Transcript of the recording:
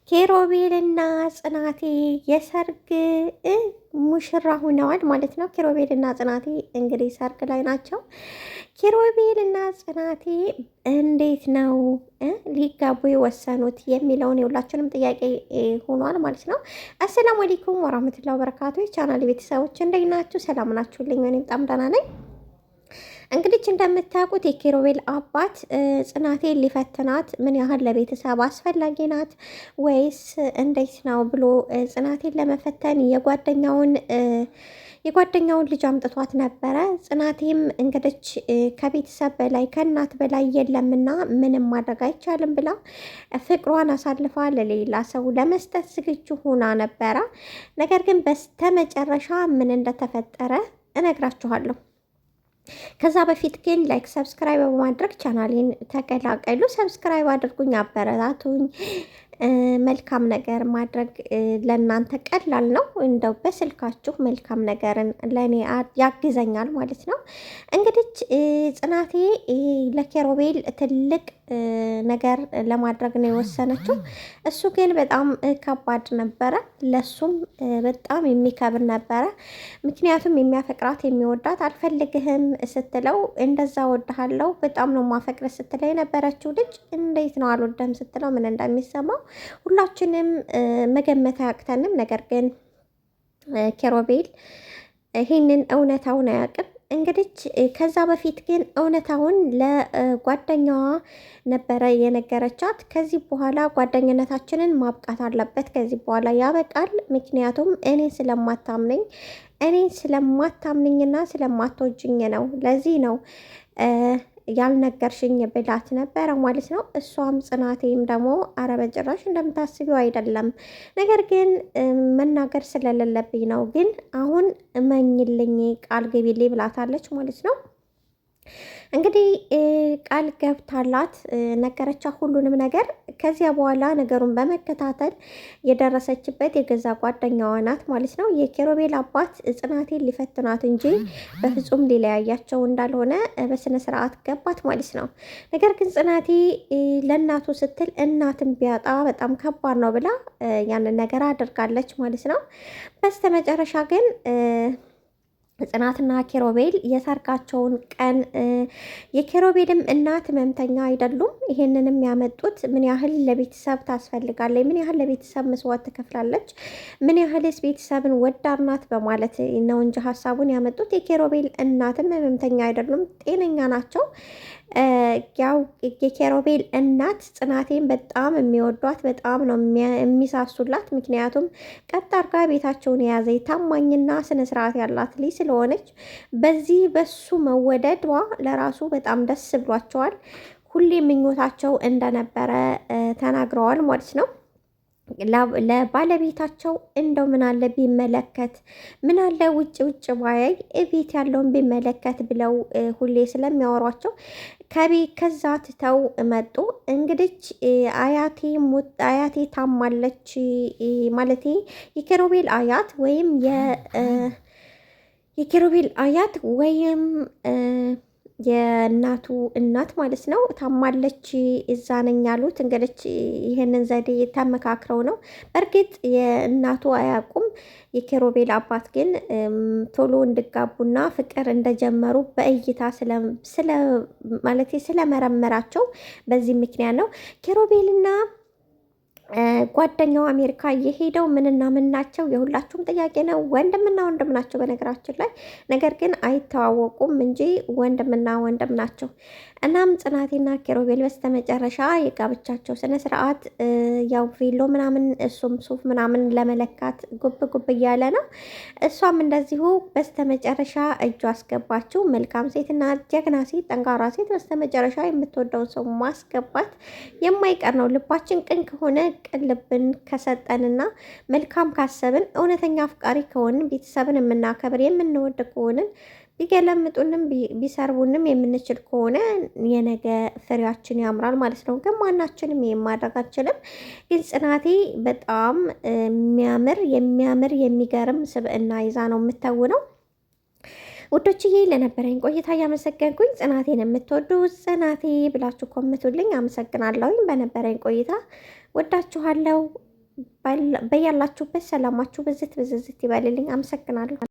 ኪሩቤልና ጽናቴ የሰርግ ሙሽራ ሆነዋል ማለት ነው። ኪሩቤልና ጽናቴ እንግዲህ ሰርግ ላይ ናቸው። ኪሩቤልና ጽናቴ እንዴት ነው ሊጋቡ የወሰኑት የሚለውን የሁላችንም ጥያቄ ሆኗል ማለት ነው። አሰላሙ አለይኩም ወራህመቱላሂ ወበረካቱ። ቻናል ቤተሰቦች እንዴት ናችሁ? ሰላም ናችሁልኝ? እኔ በጣም ደህና ነኝ። እንግዲህ እንደምታውቁት የኪሩቤል አባት ጽናቴን ሊፈትናት ምን ያህል ለቤተሰብ አስፈላጊ ናት ወይስ እንዴት ነው ብሎ ጽናቴን ለመፈተን የጓደኛውን ልጅ አምጥቷት ነበረ። ጽናቴም እንግዲህ ከቤተሰብ በላይ ከእናት በላይ የለምና ምንም ማድረግ አይቻልም ብላ ፍቅሯን አሳልፋ ለሌላ ሰው ለመስጠት ዝግጁ ሆና ነበረ። ነገር ግን በስተመጨረሻ ምን እንደተፈጠረ እነግራችኋለሁ። ከዛ በፊት ግን ላይክ ሰብስክራይብ በማድረግ ቻናሌን ተቀላቀሉ። ሰብስክራይብ አድርጉኝ፣ አበረታቱኝ። መልካም ነገር ማድረግ ለእናንተ ቀላል ነው። እንደው በስልካችሁ መልካም ነገርን ለእኔ ያግዘኛል ማለት ነው። እንግዲህ ጽናቴ ለኪሩቤል ትልቅ ነገር ለማድረግ ነው የወሰነችው። እሱ ግን በጣም ከባድ ነበረ፣ ለሱም በጣም የሚከብር ነበረ። ምክንያቱም የሚያፈቅራት የሚወዳት አልፈልግህም ስትለው እንደዛ ወድሃለው በጣም ነው ማፈቅር ስትለው የነበረችው ልጅ እንዴት ነው አልወደህም ስትለው ምን እንደሚሰማው ሁላችንም መገመት አያቅተንም። ነገር ግን ኪሩቤል ይህንን እውነታውን አያውቅም። እንግዲህ ከዛ በፊት ግን እውነታውን ለጓደኛዋ ነበረ የነገረቻት። ከዚህ በኋላ ጓደኝነታችንን ማብቃት አለበት፣ ከዚህ በኋላ ያበቃል። ምክንያቱም እኔን ስለማታምንኝና ስለማትወጂኝ ነው፣ ለዚህ ነው ያልነገርሽኝ ብላት ነበረ ማለት ነው። እሷም ጽናቴም ደግሞ አረ በጭራሽ እንደምታስቢው አይደለም፣ ነገር ግን መናገር ስለሌለብኝ ነው፣ ግን አሁን እመኝልኝ ቃል ግቢልኝ ብላታለች ማለት ነው። እንግዲህ ቃል ገብታላት ነገረቻት ሁሉንም ነገር። ከዚያ በኋላ ነገሩን በመከታተል የደረሰችበት የገዛ ጓደኛዋ ናት ማለት ነው። የኪሩቤል አባት ጽናቴን ሊፈትናት እንጂ በፍጹም ሊለያያቸው እንዳልሆነ በስነ ስርዓት ገባት ማለት ነው። ነገር ግን ጽናቴ ለእናቱ ስትል እናትን ቢያጣ በጣም ከባድ ነው ብላ ያንን ነገር አድርጋለች ማለት ነው። በስተመጨረሻ ግን ጽናትና ኪሩቤል የሰርጋቸውን ቀን የኪሩቤልም እናት ህመምተኛ አይደሉም። ይሄንንም ያመጡት ምን ያህል ለቤተሰብ ታስፈልጋለች፣ ምን ያህል ለቤተሰብ መስዋዕት ትከፍላለች፣ ምን ያህልስ ቤተሰብን ወዳድ ናት በማለት ነው እንጂ ሀሳቡን ያመጡት። የኪሩቤል እናትም ህመምተኛ አይደሉም፣ ጤነኛ ናቸው። ያው የኪሩቤል እናት ጽናቴን በጣም የሚወዷት በጣም ነው የሚሳሱላት። ምክንያቱም ቀጥ አድርጋ ቤታቸውን የያዘ ታማኝና ስነ ስርዓት ያላት ልጅ ስለሆነች በዚህ በሱ መወደዷ ለራሱ በጣም ደስ ብሏቸዋል። ሁሌ ምኞታቸው እንደነበረ ተናግረዋል ማለት ነው። ለባለቤታቸው እንደው ምን አለ ቢመለከት፣ ምን አለ ውጭ ውጭ ባያይ ቤት ያለውን ቢመለከት ብለው ሁሌ ስለሚያወሯቸው ከዛ ትተው መጡ። እንግዲህ አያቴ ታማለች ማለቴ የኪሩቤል አያት ወይም የኪሩቤል አያት ወይም የእናቱ እናት ማለት ነው ታማለች፣ እዛ ነኝ ያሉት። እንግዲህ ይህንን ዘዴ ተመካክረው ነው። በእርግጥ የእናቱ አያውቁም። የኪሩቤል አባት ግን ቶሎ እንዲጋቡና ፍቅር እንደጀመሩ በእይታ ስለመረመራቸው በዚህ ምክንያት ነው። ኪሩቤልና ጓደኛው አሜሪካ እየሄደው ምንና ምን ናቸው? የሁላችሁም ጥያቄ ነው። ወንድምና ወንድም ናቸው በነገራችን ላይ፣ ነገር ግን አይተዋወቁም እንጂ ወንድምና ወንድም ናቸው። እናም ጽናቴና ኪሩቤል በስተመጨረሻ የጋብቻቸው ስነ ስርዓት ያው ቬሎ ምናምን እሱም ሱፍ ምናምን ለመለካት ጉብ እያለ ነው። እሷም እንደዚሁ በስተመጨረሻ እጁ አስገባችው። መልካም ሴትና ጀግና ሴት፣ ጠንካራ ሴት በስተመጨረሻ የምትወደውን ሰው ማስገባት የማይቀር ነው። ልባችን ቅን ከሆነ ቅን ልብን ከሰጠንና መልካም ካሰብን እውነተኛ አፍቃሪ ከሆንን ቤተሰብን የምናከብር የምንወድ ከሆንን ቢገለምጡንም ቢሰርቡንም የምንችል ከሆነ የነገ ፍሬያችን ያምራል ማለት ነው። ግን ማናችንም ይሄን ማድረግ አንችልም። ግን ጽናቴ በጣም የሚያምር የሚገርም ስብዕና ይዛ ነው የምትተውነው። ውዶችዬ ለነበረኝ ቆይታ እያመሰገንኩኝ፣ ጽናቴን የምትወዱ ጽናቴ ብላችሁ ኮምቱልኝ። አመሰግናለሁኝ። በነበረኝ ቆይታ ወዳችኋለሁ። በያላችሁበት ሰላማችሁ ብዝት ብዝዝት ይበልልኝ። አመሰግናለሁ።